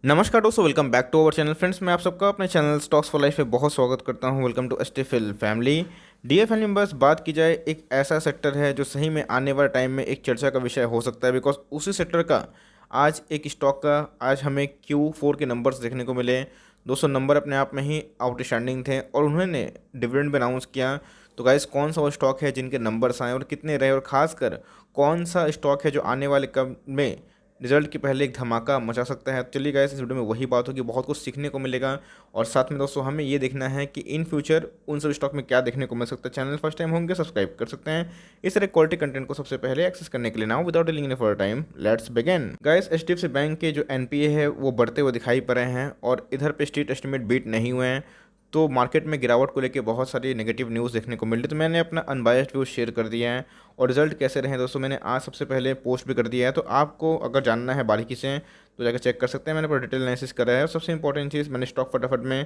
नमस्कार दोस्तों, welcome back to our channel. Friends, मैं आप सबका अपने चैनल स्टॉक्स फॉर लाइफ पे बहुत स्वागत करता हूं। वेलकम टू एसटीफिल फैमिली। डीए फैमिली मेंबर्स, बात की जाए एक ऐसा सेक्टर है जो सही में आने वाले टाइम में एक चर्चा का विषय हो सकता है, बिकॉज उसी सेक्टर का आज एक स्टॉक का आज हमें Q4 के नंबर्स देखने को मिले। दोस्तों, नंबर अपने आप में ही आउटस्टैंडिंग थे और उन्होंने डिविडेंड भी अनाउंस किया। तो गाइस, कौन सा वो स्टॉक है जिनके नंबर्स आए और कितने रहे, और खासकर कौन सा स्टॉक है जो आने वाले कब में रिजल्ट के पहले एक धमाका मचा सकता है। तो चलिए गाइस, इस वीडियो में वही बात होगी, बहुत कुछ सीखने को मिलेगा। और साथ में दोस्तों, हमें ये देखना है कि इन फ्यूचर उन सब स्टॉक में क्या देखने को मिल सकता है। चैनल फर्स्ट टाइम होंगे, सब्सक्राइब कर सकते हैं इस तरह क्वालिटी कंटेंट को सबसे पहले एक्सेस करने के लिए। Now without delaying any further time, let's begin. Guys, HDFC bank के जो एनपीए है वो बढ़ते हुए दिखाई पड़ रहे हैं और इधर पे स्ट्रीट एस्टिमेट बीट नहीं हुए हैं। तो मार्केट में गिरावट को लेकर बहुत सारी नेगेटिव न्यूज़ देखने को मिल रही, तो मैंने अपना अनबायस्ड व्यू शेयर कर दिया है। और रिजल्ट कैसे रहे दोस्तों, मैंने आज सबसे पहले पोस्ट भी कर दिया है, तो आपको अगर जानना है बारीकी से तो जाकर चेक कर सकते हैं। मैंने पूरा डिटेल एनालिसिस करा है। और सबसे इंपॉर्टेंट चीज़, मैंने स्टॉक फटाफट में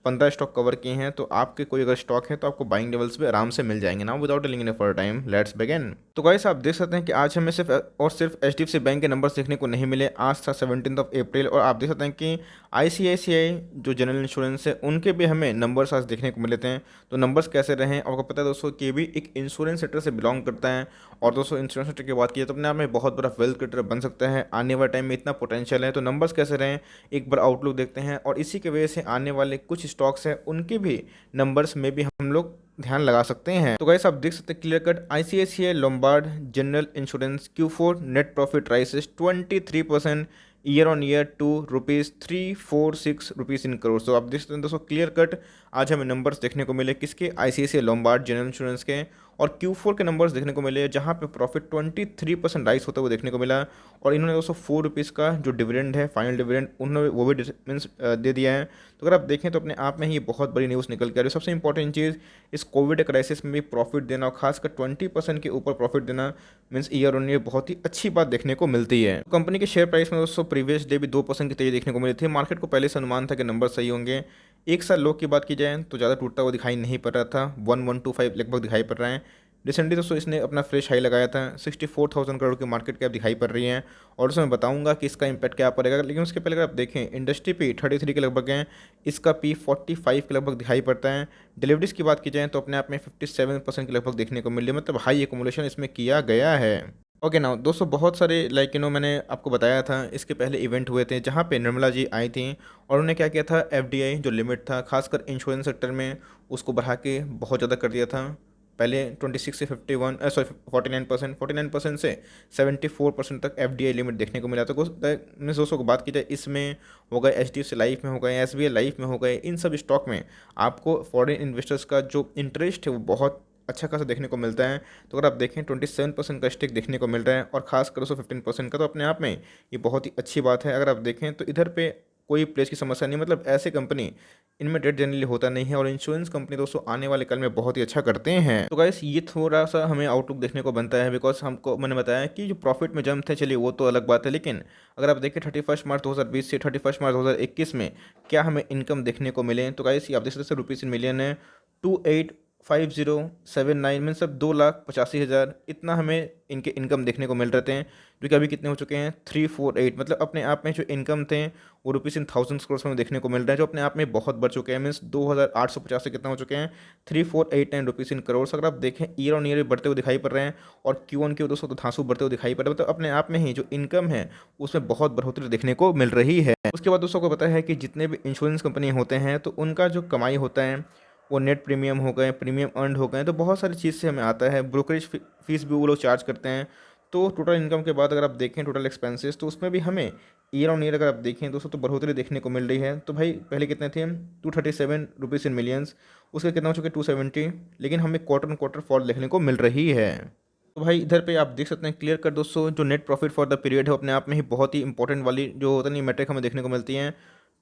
15 स्टॉक कवर किए हैं, तो आपके कोई अगर स्टॉक है तो आपको बाइंग लेवल्स भी आराम से मिल जाएंगे। Now without delaying any further time, let's begin. तो गाइस, आप देख सकते हैं कि आज हमें सिर्फ और सिर्फ एचडीएफसी बैंक के नंबर्स देखने को नहीं मिले। आज था 17 अप्रैल और आप देख सकते हैं कि आईसीआईसीआई जो जनरल इंश्योरेंस है उनके भी हमें नंबर्स आज देखने को मिले थे। तो नंबर्स कैसे रहे, आपको पता है दोस्तों कि भी एक इंश्योरेंस सेक्टर से बिलोंग करता है। और दोस्तों, इंश्योरेंस सेक्टर की बात की तो अपने आप में बहुत बड़ा वेल्थ क्रिएटर बन सकता है। आने वाले टाइम में इतना पोटेंशियल है। तो नंबर्स कैसे रहे, एक बार आउटलुक देखते हैं। और इसी की वजह से आने वाले कुछ स्टॉक्स हैं उनके भी नंबर्स में भी हम लोग ध्यान लगा सकते हैं। तो गाइस, आप देख सकते हैं clear cut, ICICI Lombard general insurance Q4 net profit rises 23% year on year to ₹346 in crore. तो आप देख सकते हैं दोस्तों, क्लियर कट आज हमें नंबर्स देखने को मिले किसके, आईसीआईसीआई लोम्बार्ड जनरल इंश्योरेंस के। और Q4 के नंबर्स देखने को मिले जहाँ पे प्रॉफिट 23% राइस होता हुआ देखने को मिला। और इन्होंने दोस्तों ₹4 का जो डिविडेंड है, फाइनल डिविडेंड, उन्होंने वो भी मीन्स दे दिया है। तो अगर आप देखें तो अपने आप में ही बहुत बड़ी न्यूज़ निकल के आ रही है। सबसे इंपॉर्टेंट चीज़, इस कोविड क्राइसिस में भी प्रॉफिट देना और खासकर 20% के ऊपर प्रॉफिट देना मीन्स ईयर ऑन ईयर बहुत ही अच्छी बात देखने को मिलती है। कंपनी के शेयर प्राइस में दोस्तों प्रीवियस डे भी 2% की तेजी देखने को मिली थी। मार्केट को पहले से अनुमान था कि नंबर सही होंगे। एक साल लो की बात की जाए तो ज़्यादा टूटता हुआ दिखाई नहीं पड़ रहा था, 1125 लगभग दिखाई पड़ रहा है। रिसेंटली दोस्तों इसने अपना फ्रेश हाई लगाया था, 64,000 करोड़ की मार्केट कैप दिखाई पड़ रही है। और उसमें बताऊंगा कि इसका इंपैक्ट क्या पड़ेगा। लेकिन उसके पहले अगर आप देखें, इंडस्ट्री पी 33 के लगभग है, इसका पी 45 के लगभग दिखाई पड़ता है। डिलीवरीज की बात की जाए तो अपने आप में 57% के लगभग देखने को मिल रही है, मतलब हाई एकोमोलेशन इसमें किया गया है। ओके नाउ दोस्तों, बहुत सारे मैंने आपको बताया था इसके पहले इवेंट हुए थे जहाँ पे निर्मला जी आई थी और उन्होंने क्या किया था, एफडीआई जो लिमिट था खासकर इंश्योरेंस सेक्टर में उसको बढ़ा के बहुत ज़्यादा कर दिया था। पहले 26 से 51 सॉरी 49% से 74% तक एफडीआई लिमिट देखने को मिला। तो मीन्स दोस्तों को बात की जाए, इसमें हो गए, एचडीएफसी लाइफ में हो गए, एसबीआई लाइफ में हो गए, इन सब स्टॉक में आपको फॉरेन इन्वेस्टर्स का जो इंटरेस्ट है वो बहुत अच्छा खासा देखने को मिलता है। तो अगर आप देखें 27% का स्टेक देखने को मिल रहा है और खासकर 15% का, तो अपने आप में ये बहुत ही अच्छी बात है। अगर आप देखें तो इधर पे कोई प्लेस की समस्या नहीं, मतलब ऐसे कंपनी इनमें डेट जनरली होता नहीं है। और इंश्योरेंस कंपनी दोस्तों आने वाले कल में बहुत ही अच्छा करते हैं। तो गाइस, ये थोड़ा सा हमें आउटलुक देखने को बनता है, बिकॉज हमको मैंने बताया कि जो प्रॉफिट में जंप थे, चलिए वो तो अलग बात है। लेकिन अगर आप देखें 31 मार्च 2020 से 31 मार्च 2021 में क्या हमें इनकम देखने को मिले, तो गाइस ये आप देख सकते हैं रुपीज़ इन मिलियन है, 285079 मीन सब 2,85,000 इतना हमें इनके इनकम देखने को मिल रहे थे। जो कि अभी कितने हो चुके हैं, 348, मतलब अपने आप में जो इनकम थे वो रुपीज़ इन थाउजेंड्स करोड़ में देखने को मिल रहा है, जो अपने आप में बहुत बढ़ चुके हैं। मीन्स 2,850 से कितना हो चुके हैं, 3489 इन करोड़। अगर आप देखें ईयर ऑन ईयर बढ़ते हुए दिखाई पड़ रहे हैं और क्यू ऑन क्यू दोस्तों तो धांसू बढ़ते हुए दिखाई पड़ रहे हैं। मतलब अपने आप में ही जो इनकम है उसमें बहुत बढ़ोतरी देखने को मिल रही है। उसके बाद दोस्तों को पता है कि जितने भी इंश्योरेंस कंपनी होते हैं तो उनका जो कमाई होता है वो नेट प्रीमियम हो गए, प्रीमियम अर्नड हो गए, तो बहुत सारी चीज़ से हमें आता है। ब्रोकरेज फीस भी वो लोग चार्ज करते हैं। तो टोटल इनकम के बाद अगर आप देखें टोटल एक्सपेंसेस, तो उसमें भी हमें ईयर ऑन ईयर अगर आप देखें दोस्तों तो बढ़ोतरी देखने को मिल रही है। तो भाई पहले कितने थे, 237 रुपीज़ इन मिलियंस, उसके कितना हो चुके 270, लेकिन हमें क्वार्टर क्वार्टर फॉल देखने को मिल रही है। तो भाई इधर पे आप देख सकते हैं क्लियर कर दोस्तों, जो net profit for the period है अपने आप में ही बहुत ही इंपॉर्टेंट वाली जो होता नहीं मेट्रिक हमें देखने को मिलती है।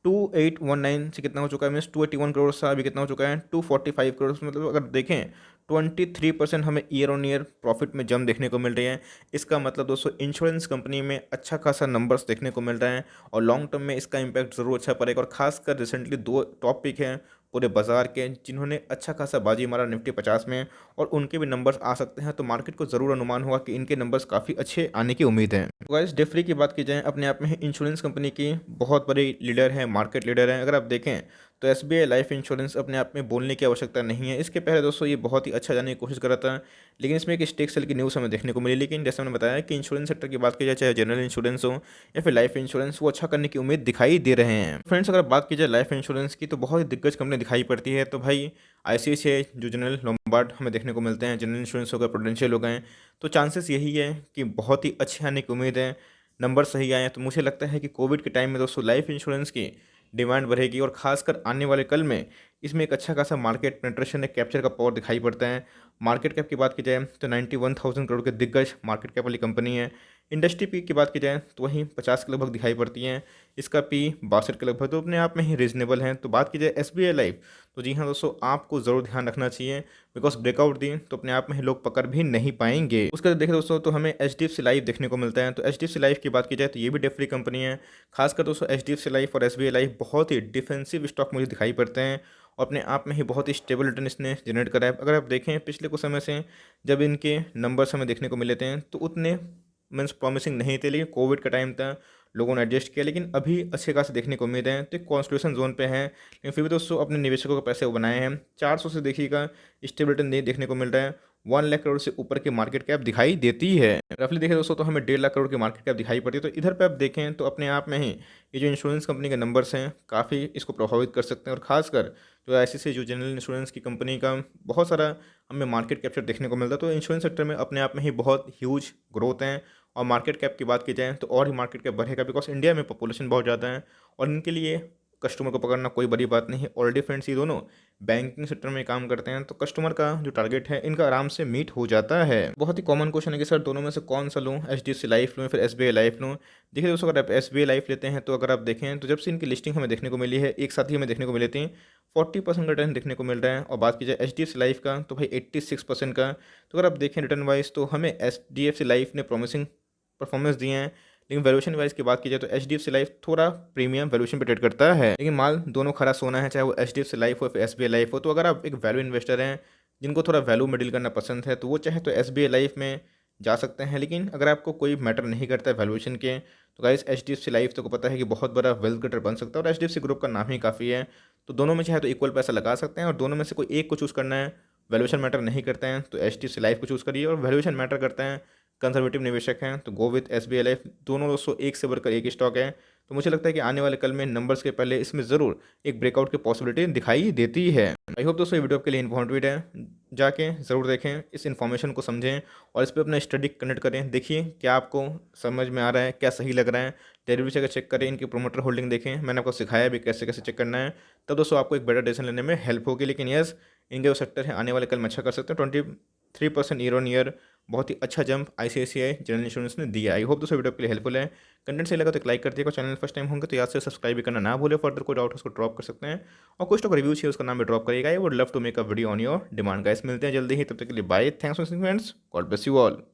2819 से कितना हो चुका है, मीन्स 281 करोड़ से अभी कितना हो चुका है, 245 करोड़। मतलब अगर देखें 23% हमें ईयर ऑन ईयर प्रॉफिट में जम देखने को मिल रही है। इसका मतलब दोस्तों इंश्योरेंस कंपनी में अच्छा खासा नंबर्स देखने को मिल रहे हैं और लॉन्ग टर्म में इसका इम्पैक्ट ज़रूर अच्छा पड़ेगा। और खासकर रिसेंटली दो टॉपिक हैं पूरे बाजार के, जिन्होंने अच्छा खासा बाजी मारा निफ्टी 50 में, और उनके भी नंबर्स आ सकते हैं। तो मार्केट को ज़रूर अनुमान होगा कि इनके नंबर्स काफ़ी अच्छे आने की उम्मीद है। तो गाइस, डेफ्री की बात की जाए, अपने आप में इंश्योरेंस कंपनी की बहुत बड़ी लीडर है, मार्केट लीडर है। अगर आप देखें तो एसबीआई लाइफ इंश्योरेंस अपने आप में बोलने की आवश्यकता नहीं है। इसके पहले दोस्तों ये बहुत ही अच्छा जाने की कोशिश कर रहा था, लेकिन इसमें एक स्टेक सेल की न्यूज़ हमें देखने को मिली। लेकिन जैसे मैंने बताया कि इंश्योरेंस सेक्टर की बात की जाए, चाहे जनरल इंश्योरेंस हो या फिर लाइफ इंश्योरेंस, वो अच्छा करने की उम्मीद दिखाई दे रहे हैं। फ्रेंड्स, अगर बात की जाए लाइफ इंश्योरेंस की, तो बहुत ही दिग्गज कंपनी दिखाई पड़ती है। तो भाई आईसीआईसीआई, जो जनरल लोम्बार्ड हमें देखने को मिलते हैं, जनरल इंश्योरेंस हो गए, प्रूडेंशियल हो गए, तो चांसेस यही है कि बहुत ही अच्छे आने की उम्मीद है, नंबर सही आए। तो मुझे लगता है कि कोविड के टाइम में दोस्तों लाइफ इंश्योरेंस की डिमांड बढ़ेगी, और खासकर आने वाले कल में इसमें एक अच्छा खासा मार्केट पेनिट्रेशन है, कैप्चर का पावर दिखाई पड़ता है। मार्केट कैप की बात की जाए तो 91,000 करोड़ के दिग्गज मार्केट कैप वाली कंपनी है। इंडस्ट्री पी की बात की जाए तो वहीं 50 के लगभग दिखाई पड़ती हैं। इसका पी 62 के लगभग, तो अपने आप में ही रीजनेबल है। तो बात की जाए एसबीआई लाइफ, तो जी हाँ दोस्तों, आपको ज़रूर ध्यान रखना चाहिए, बिकॉज ब्रेकआउट दी तो अपने आप में ही लोग पकड़ भी नहीं पाएंगे। उसके बाद देखें दोस्तों, तो हमें एचडीएफसी लाइफ देखने को मिलता है। तो एचडीएफसी लाइफ की बात की जाए तो ये भी डेट फ्री कंपनी है। खासकर दोस्तों एचडीएफसी लाइफ और एसबीआई लाइफ बहुत ही डिफेंसिव स्टॉक मुझे दिखाई पड़ते हैं, और अपने आप में ही बहुत ही स्टेबल रिटर्न इसने जनरेट करा है। अगर आप देखें पिछले कुछ समय से जब इनके नंबर्स हमें देखने को मिले थे, तो उतने मीन्स प्रॉमिसिंग नहीं थे, लेकिन कोविड का टाइम था, लोगों ने एडजस्ट किया, लेकिन अभी अच्छे खासे देखने को उम्मीद है। तो एक कॉन्स्टिट्यूशन जोन पे है, लेकिन फिर भी दोस्तों अपने निवेशकों के पैसे वो बनाए हैं। 400 से देखिएगा स्टेबल रिटर्न देखने को मिल रहा है। 1 लाख करोड़ से ऊपर की मार्केट कैप दिखाई देती है। रफली देखें दोस्तों, तो हमें 1.5 लाख करोड़ की मार्केट कैप दिखाई पड़ती है। तो इधर पे आप देखें तो अपने आप में ही ये जो इंश्योरेंस कंपनी के नंबर्स हैं काफ़ी इसको प्रभावित कर सकते हैं, और खासकर जो ऐसी जो जनरल इंश्योरेंस की कंपनी का बहुत सारा हमें मार्केट कैप्चर देखने को मिलता है। तो इंश्योरेंस सेक्टर में अपने आप में ही बहुत ह्यूज ग्रोथ है। और मार्केट कैप की बात की जाए तो और ही मार्केट कैप बढ़ेगा, बिकॉज इंडिया में पॉपुलेशन बहुत ज़्यादा है, और इनके लिए कस्टमर को पकड़ना कोई बड़ी बात नहीं है। ऑलरेडी फ्रेंड्स ये दोनों बैंकिंग सेक्टर में काम करते हैं, तो कस्टमर का जो टारगेट है इनका आराम से मीट हो जाता है। बहुत ही कॉमन क्वेश्चन है कि सर दोनों में से कौन सा लूँ, एचडीएफसी लाइफ लूँ फिर एसबीआई लाइफ लूँ। देखिए दोस्तों, अगर आप एसबीआई लाइफ लेते हैं तो अगर आप देखें तो जब से इनकी लिस्टिंग हमें देखने को मिली है, एक साथ ही हमें देखने को मिली थी, 40% का रिटर्न देखने को मिल रहा है। और बात की जाए एचडीएफसी लाइफ का तो भाई 86% का। तो अगर आप देखें रिटर्न वाइज तो हमें एचडीएफसी लाइफ ने प्रॉमिसिंग परफॉर्मेंस दिए हैं, लेकिन वैल्यूएशन वाइज की बात की जाए तो एचडीएफसी लाइफ थोड़ा प्रीमियम वैल्यूएशन पे ट्रेड करता है। लेकिन माल दोनों खरा सोना है, चाहे वो एचडीएफसी लाइफ हो फिर एसबीआई लाइफ हो। तो अगर आप एक वैल्यू इन्वेस्टर हैं जिनको थोड़ा वैल्यू में डील करना पसंद है, तो वो चाहे तो एसबीआई लाइफ में जा सकते हैं। लेकिन अगर आपको कोई मैटर नहीं करता है वैल्यूएशन के, तो गाइस एचडीएफसी लाइफ तो को पता है कि बहुत बड़ा वेल्थ क्रिएटर बन सकता है, और एचडीएफसी ग्रुप का नाम ही काफ़ी है। तो दोनों में चाहे तो इक्वल पैसा लगा सकते हैं, और दोनों में से कोई एक को चूज़ करना है, वैल्यूएशन मैटर नहीं करते हैं तो एचडीएफसी लाइफ को चूज़ करिए, और वैल्यूएशन मैटर करते हैं, कंजर्वेटिव निवेशक हैं तो गो विथ एसबीआई लाइफ। दोनों दोस्तों एक से बढ़कर एक स्टॉक है। तो मुझे लगता है कि आने वाले कल में नंबर्स के पहले इसमें ज़रूर एक ब्रेकआउट की पॉसिबिलिटी दिखाई देती है। आई होप दोस्तों ये वीडियो आपके लिए इन्फॉर्मेटिव है, जाके ज़रूर देखें, इस इन्फॉर्मेशन को समझें और इस पर अपना स्टडी कंडक्ट करें। देखिए क्या आपको समझ में आ रहा है, क्या सही लग रहा है, डेरिवेटिव अगर चेक करें, इनकी प्रोमोटर होल्डिंग देखें, मैंने आपको सिखाया भी कैसे कैसे चेक करना है, तब दोस्तों आपको एक बेटर डिसीजन लेने में हेल्प होगी। लेकिन यस, इनके जो सेक्टर है आने वाले कल में अच्छा कर सकते हैं। 23% ईयर ऑन ईयर बहुत ही अच्छा जंप आईसीआईसीआई जनरल इंश्योरेंस ने दिया। आई होप दोस्तों वीडियो के लिए हेल्पफुल है। कंटेंट सही लगा तो एक लाइक कर दिएगा, चैनल फर्स्ट टाइम होंगे तो याद से सब्सक्राइब भी करना ना भूले। फर्दर कोई डाउट उसको ड्रॉप कर सकते हैं, और कुछ तो रिव्यू चाहिए उसका नाम भी ड्रॉप करिएगा। I would love to make a video on your demand. Guys मिलते हैं जल्दी ही, तब तक के लिए bye, thanks for friends, God bless you all.